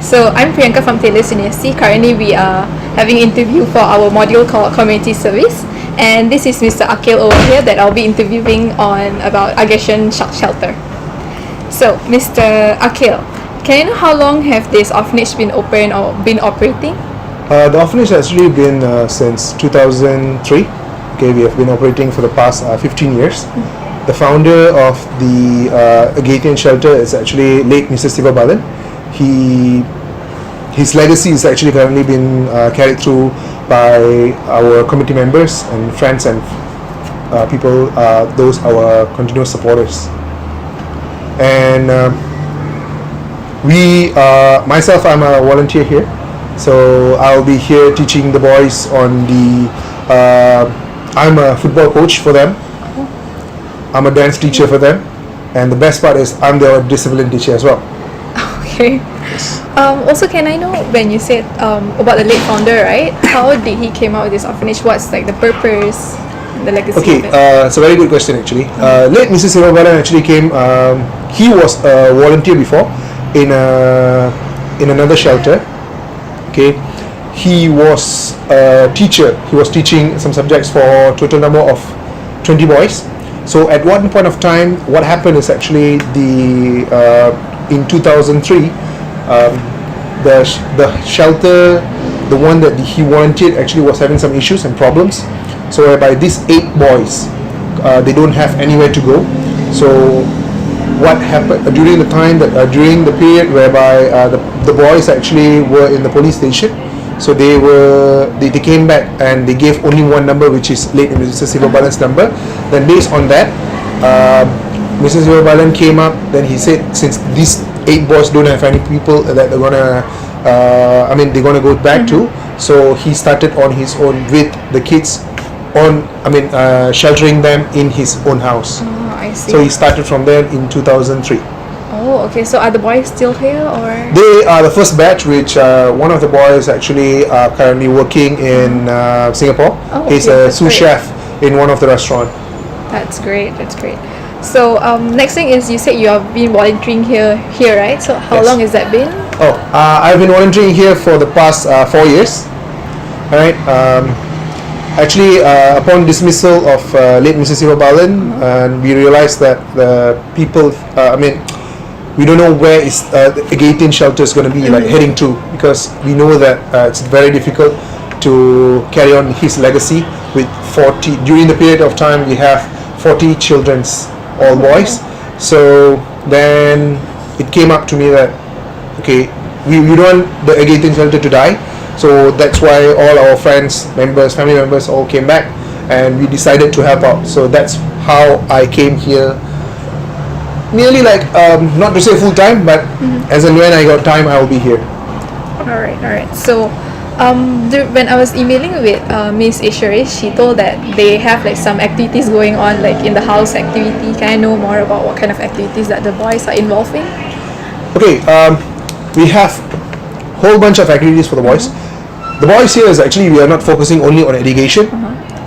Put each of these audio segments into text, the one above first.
So I'm Priyanka from Taylor's University. Currently we are having an interview for our module called Community Service, and this is Mr. Akil over here that I'll be interviewing on about Aggression Shock Shelter. So Mr. Akil, can you know how long have this orphanage been open or been operating? The orphanage has actually been since 2003. Okay, we have been operating for the past 15 years. The founder of the Aggression Shelter is actually late Mr. Siva Balan. His legacy is actually currently been carried through by our committee members and friends and people, those our continuous supporters. And myself, I'm a volunteer here, so I'll be here teaching the boys on the. I'm a football coach for them. I'm a dance teacher for them, and the best part is I'm their discipline teacher as well. Okay. Yes. Also, can I know when you said about the late founder, right? How did he came out with this orphanage? What's like the purpose, the legacy? Okay, of it? it's a very good question actually. Late Mr. Siva Balan actually came. He was a volunteer before in another shelter. Okay, he was a teacher. He was teaching some subjects for a total number of 20 boys. So at one point of time, what happened is actually in 2003, the shelter, the one that he volunteered, actually was having some issues and problems. So whereby these 8 boys, they don't have anywhere to go. So what happened during the time that during the period whereby the boys actually were in the police station. So they came back and they gave only one number, which is late Mr. Siva Balan's number. Then based on that, Mr. Siva Balan came up. Then he said, since these 8 boys don't have any people that they're gonna, they're gonna go back to. So he started on his own with the kids, sheltering them in his own house. Oh, I see. So he started from there in 2003. Oh, okay. So are the boys still here, or? They are the first batch, which one of the boys actually are currently working in Singapore. Oh, okay. He's a That's sous great. chef in one of the restaurants. That's great. That's great. So next thing is you said you have been volunteering here, right? So how Yes. long has that been? I've been volunteering here for the past 4 years. All right. Actually, upon dismissal of late Mr. Siva Balan, and we realized that the people, we don't know where is the Aggression Shelter is going to be like heading to, because we know that it's very difficult to carry on his legacy with 40. During the period of time, we have 40 children's, all boys. So then it came up to me that okay, we don't want the Aggression Shelter to die. So that's why all our friends, members, family members all came back, and we decided to help out. So that's how I came here. Nearly like not to say full time, but as and when I got time, I will be here. All right. So when I was emailing with Miss Ishore, she told that they have like some activities going on, like in the house activity. Can I know more about what kind of activities that the boys are involved in? Okay, we have whole bunch of activities for the boys. The boys here is actually, we are not focusing only on education.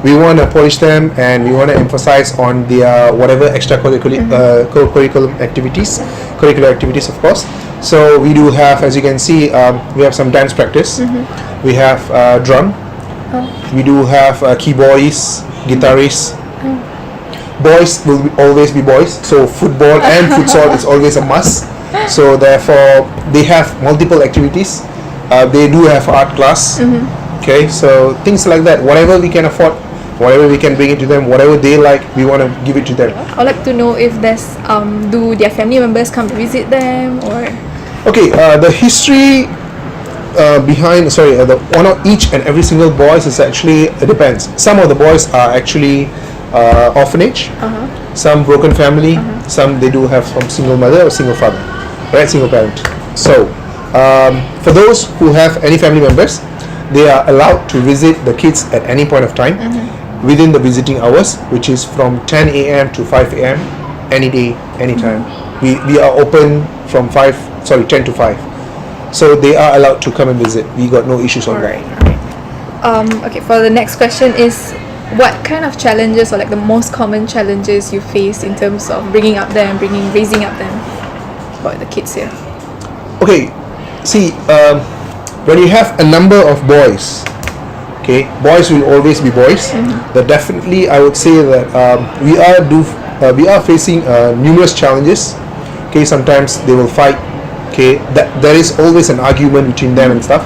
We want to polish them, and we want to emphasize on their whatever extracurricular curriculum activities, curricular activities, of course. So we do have, as you can see, we have some dance practice. We have drum. We do have keyboardists, guitarists. Boys will always be boys. So football and futsal is always a must. So therefore, they have multiple activities. They do have art class. Okay, so things like that. Whatever we can afford, whatever we can bring it to them, whatever they like, we want to give it to them. I'd like to know if there's do their family members come to visit them, or? Okay, the history behind one of each and every single boys is actually, it depends. Some of the boys are actually orphanage, some broken family, some they do have from single mother or single father, right, single parent. So for those who have any family members, they are allowed to visit the kids at any point of time within the visiting hours, which is from 10 a.m. to 5 a.m. any day, anytime. We are open from 10 to 5. So they are allowed to come and visit. We got no issues on that. Alright. Okay, for the next question is, what kind of challenges, or like the most common challenges you face in terms of raising up them for the kids here? Okay, see, when you have a number of boys, okay, boys will always be boys. But definitely, I would say that we are facing numerous challenges. Okay, sometimes they will fight. Okay, that there is always an argument between them and stuff.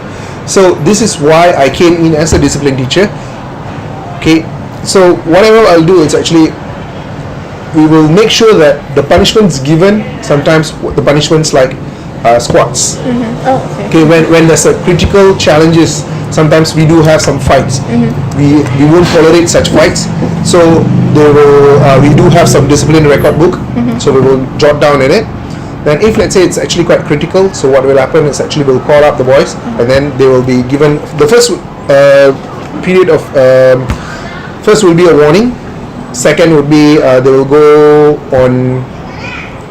So this is why I came in as a discipline teacher. Okay, so whatever I'll do is actually we will make sure that the punishments given, sometimes the punishments like squats. Oh, Okay, when there's a critical challenges, sometimes we do have some fights. We won't tolerate such fights. So we do have some discipline record book. So we will jot down in it. Then if let's say it's actually quite critical, so what will happen is actually we'll call up the boys, and then they will be given the first period of first will be a warning. Second would be they will go on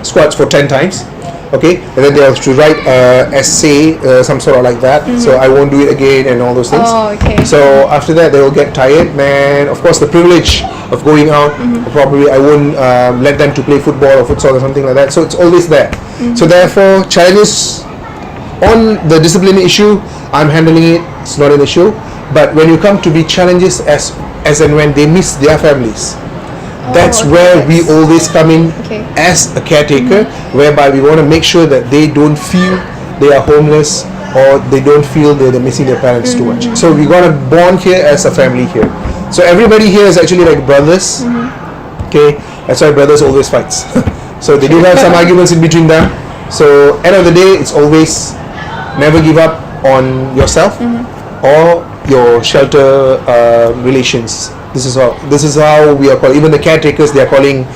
squats for 10 times. Okay, and then they have to write essay, some sort of like that. So I won't do it again and all those things. Oh, okay. So after that, they will get tired. Man, of course, the privilege of going out, probably I won't let them to play football or futsal or something like that. So it's always there. So therefore, challenges on the discipline issue, I'm handling it. It's not an issue. But when you come to be challenges as and when they miss their families, that's where we always come in as a caretaker, whereby we want to make sure that they don't feel they are homeless or they don't feel they're missing their parents too much. So we got to bond here as a family here. So everybody here is actually like brothers. Okay, that's why brothers always fights. So they do have some arguments in between them. So end of the day, it's always never give up on yourself or your shelter relations. This is how we are called. Even the caretakers, they are calling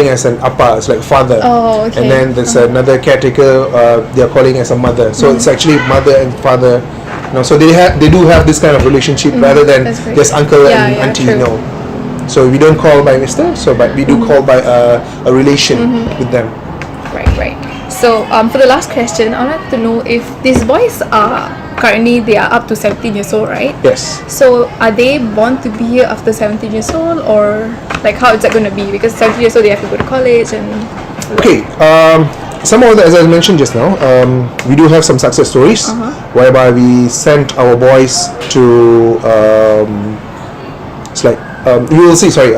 as an appa. It's like father. Oh, okay. And then there's another caretaker. They are calling as a mother. So it's actually mother and father. So they do have this kind of relationship rather than just uncle and auntie. True. No. So we don't call by Mister. But we do call by a relation with them. Right. So for the last question, I'd like to know if these boys are currently they are up to 17 years old, right? Yes. So are they born to be here after 17 years old, or like how is that going to be? Because 17 years old they have to go to college and. Okay. Some of the, as I mentioned just now, we do have some success stories whereby we sent our boys to. It's like you will see. Sorry.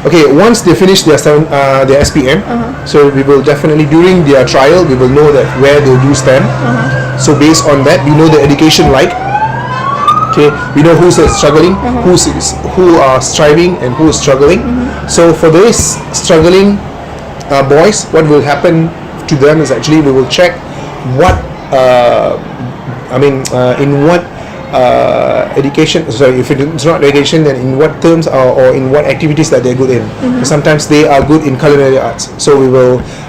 Okay, once they finish their SPM, so we will definitely during their trial we will know that where they do stand. So based on that, we know the education like. Okay, we know who's struggling, who are striving, and who is struggling. So for these struggling boys, what will happen to them is actually we will check what in what education. Sorry, if it's not education, then in what terms or in what activities that they're good in. Sometimes they are good in culinary arts. So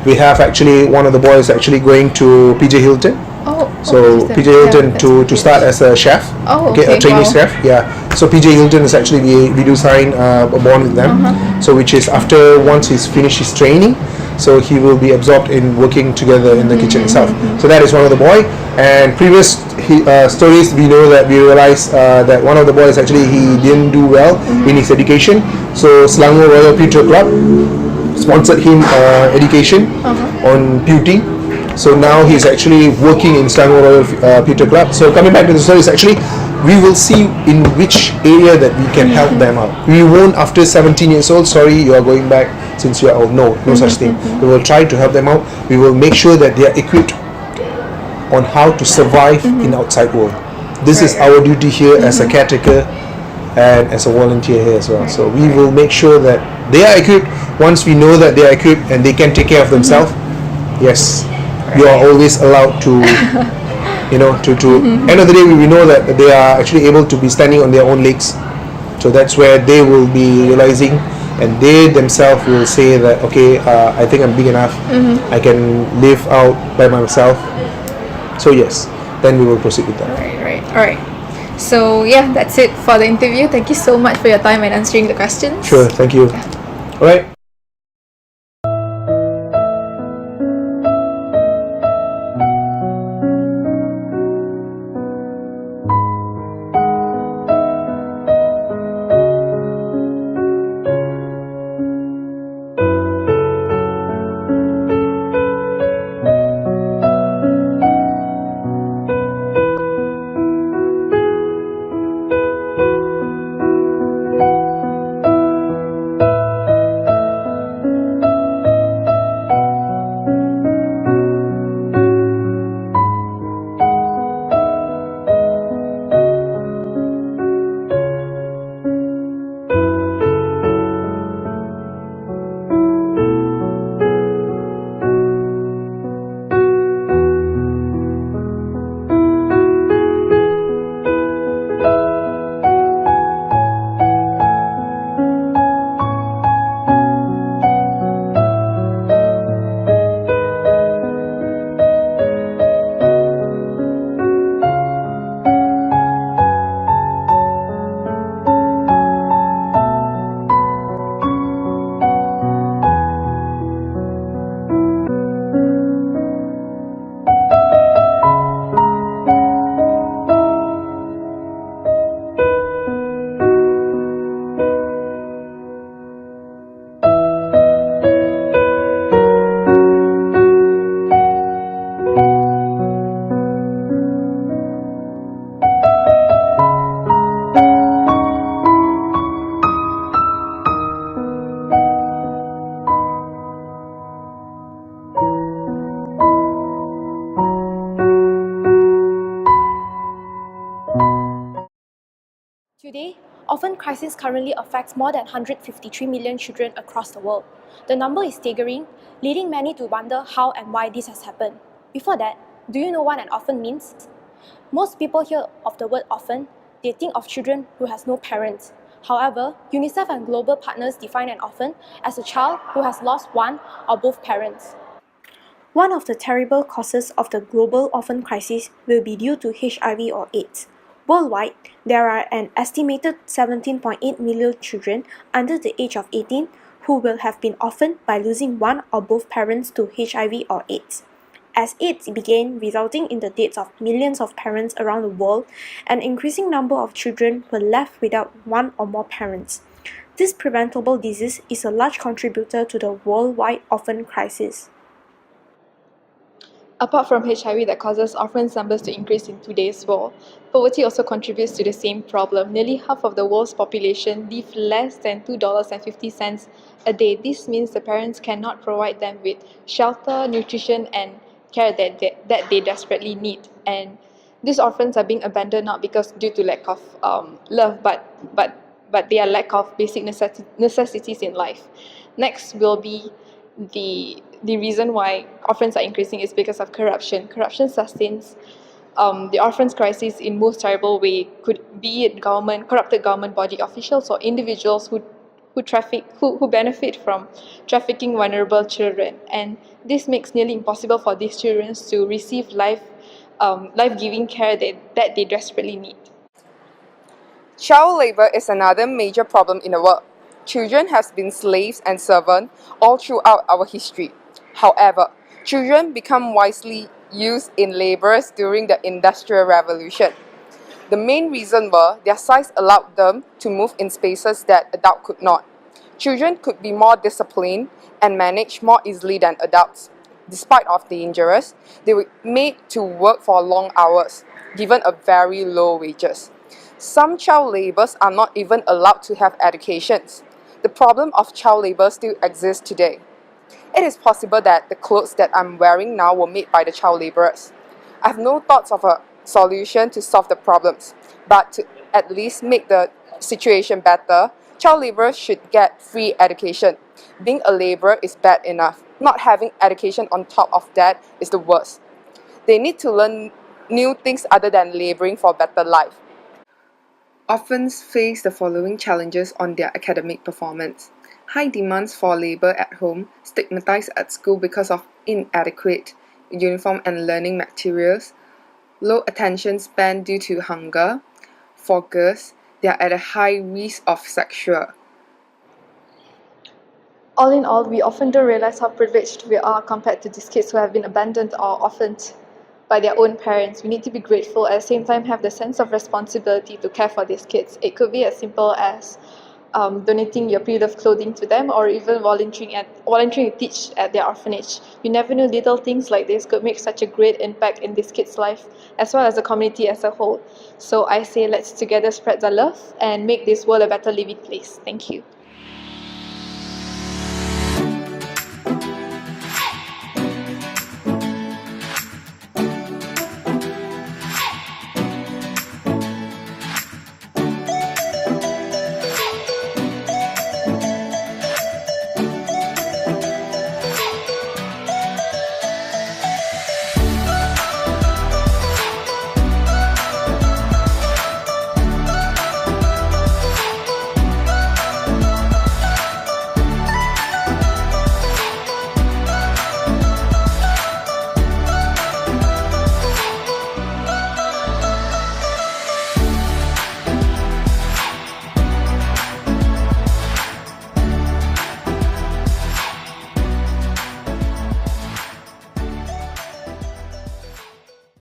we have actually one of the boys actually going to PJ Hilton. So PJ Hilton to start as a chef. A trainee chef. Yeah. So PJ Hilton is actually we do sign a bond with them. So which is after once he's finished his training, so he will be absorbed in working together in the kitchen itself. So that is one of the boy. And previous stories we realized that one of the boys actually he didn't do well in his education. So Selangor Royal Pewter Club sponsored him education on pewting. So now he's actually working in Selangor Royal Pewter Club. So coming back to the stories, actually, we will see in which area that we can help them out. We won't after 17 years old, sorry, you are going back since you are old. No such thing. We will try to help them out. We will make sure that they are equipped on how to survive in outside world. This is our duty here as a caretaker and as a volunteer here as well. So we will make sure that they are equipped. Once we know that they are equipped and they can take care of themselves, yes, you are always allowed to end of the day we know that they are actually able to be standing on their own legs. So that's where they will be realizing, and they themselves will say that okay, I think I'm big enough, I can live out by myself. So yes, then we will proceed with that. Alright. So yeah, that's it for the interview. Thank you so much for your time and answering the questions. Sure, thank you. Alright. orphan crisis currently affects more than 153 million children across the world. The number is staggering, leading many to wonder how and why this has happened. Before that, do you know what an orphan means? Most people hear of the word orphan, they think of children who has no parents. However, UNICEF and global partners define an orphan as a child who has lost one or both parents. One of the terrible causes of the global orphan crisis will be due to HIV or AIDS. Worldwide, there are an estimated 17.8 million children under the age of 18 who will have been orphaned by losing one or both parents to HIV or AIDS. As AIDS began resulting in the deaths of millions of parents around the world, an increasing number of children were left without one or more parents. This preventable disease is a large contributor to the worldwide orphan crisis. Apart from HIV that causes orphan numbers to increase in today's world, poverty also contributes to the same problem. Nearly half of the world's population live less than $2.50 a day. This means the parents cannot provide them with shelter, nutrition, and care that they desperately need. And these orphans are being abandoned not because due to lack of love, but their lack of basic necessities in life. Next will be the reason why orphans are increasing is because of corruption. Corruption sustains the orphans crisis in most terrible way. Could be it corrupted government body officials or individuals who benefit from trafficking vulnerable children, and this makes nearly impossible for these children to receive life-giving care that they desperately need. Child labor is another major problem in the world. Children have been slaves and servants all throughout our history. However, children become wisely used in labors during the Industrial Revolution. The main reason were their size allowed them to move in spaces that adults could not. Children could be more disciplined and manage more easily than adults. Despite of dangerous, they were made to work for long hours, given a very low wages. Some child laborers are not even allowed to have educations. The problem of child labor still exists today. It is possible that the clothes that I'm wearing now were made by the child laborers. I have no thoughts of a solution to solve the problems, but to at least make the situation better, child laborers should get free education. Being a laborer is bad enough. Not having education on top of that is the worst. They need to learn new things other than laboring for a better life. Orphans face the following challenges on their academic performance. High demands for labor at home, stigmatized at school because of inadequate uniform and learning materials, low attention span due to hunger. For girls, they are at a high risk of sexual. All in all, we often don't realize how privileged we are compared to these kids who have been abandoned or orphaned by their own parents. We need to be grateful, at the same time have the sense of responsibility to care for these kids. It could be as simple as donating your pre-loved clothing to them, or even volunteering to teach at their orphanage. You never know, little things like this could make such a great impact in this kid's life, as well as the community as a whole. So I say let's together spread the love and make this world a better living place. Thank you.